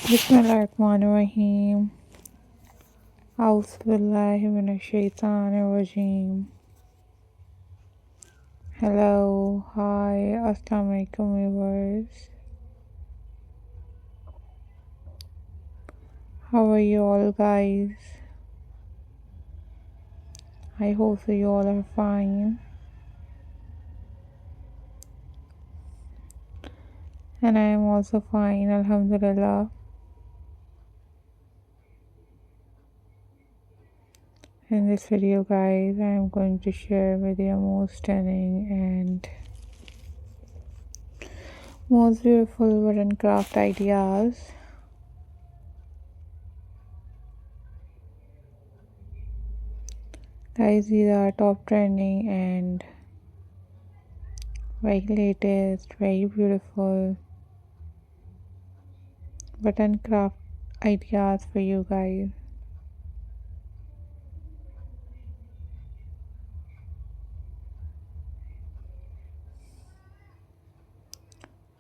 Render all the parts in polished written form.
Bismillahirrahmanirrahim. Auzubillahi minash-shaytanir-rajim. Hello, hi, assalamu alaikum viewers. How are you all guys? I hope so you all are fine. And I am also fine, alhamdulillah. In this video guys, I am going to share with you most stunning and most beautiful wooden craft ideas. Guys, these are top trending and very latest, very beautiful button craft ideas for you guys.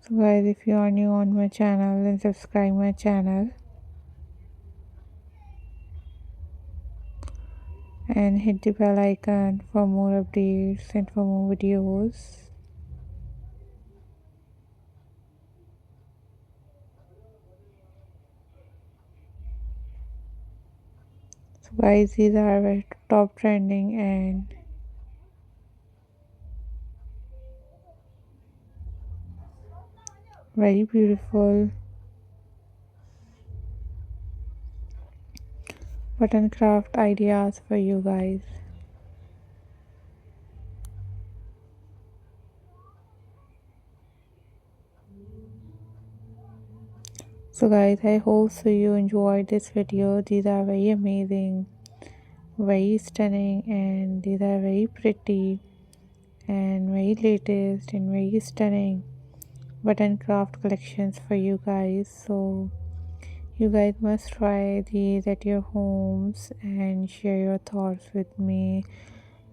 So guys, if you are new on my channel, then subscribe my channel and hit the bell icon for more updates and for more videos. So guys, these are very top trending and very beautiful button craft ideas for you guys. So guys, I hope so you enjoyed this video. These are very amazing, very stunning, and these are very pretty and very latest and very stunning button craft collections for you guys. So you guys must try these at your homes and share your thoughts with me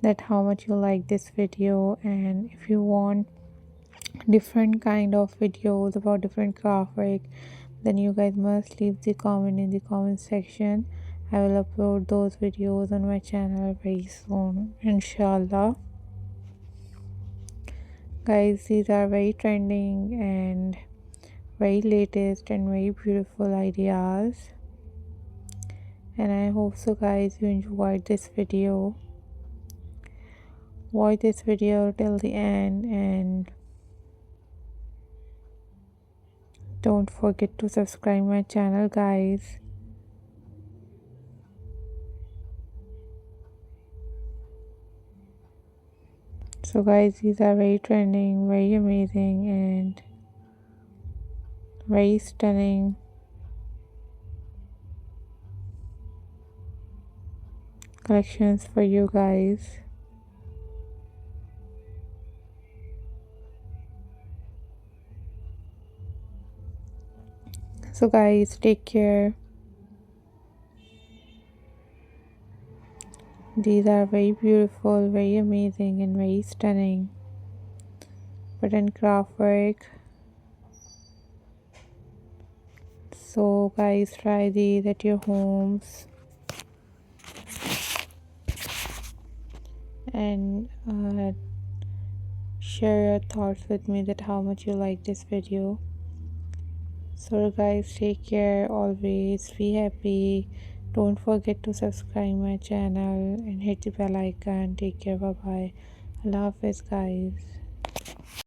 that how much you like this video. And if you want different kind of videos about different craft work, then you guys must leave the comment in the comment section. I will upload those videos on my channel very soon, inshallah. Guys, these are very trending and very latest and very beautiful ideas, and I hope so guys you enjoyed this video. Watch this video till the end and don't forget to subscribe my channel guys. So guys, these are very trending, very amazing and very stunning collections for you guys. So guys, take care. These are very beautiful, very amazing and very stunning button craft work. So guys, try these at your homes and share your thoughts with me that how much you like this video. So guys, take care, always be happy. Don't forget to subscribe my channel and hit the bell icon. Take care, bye bye. Allah Hafiz guys.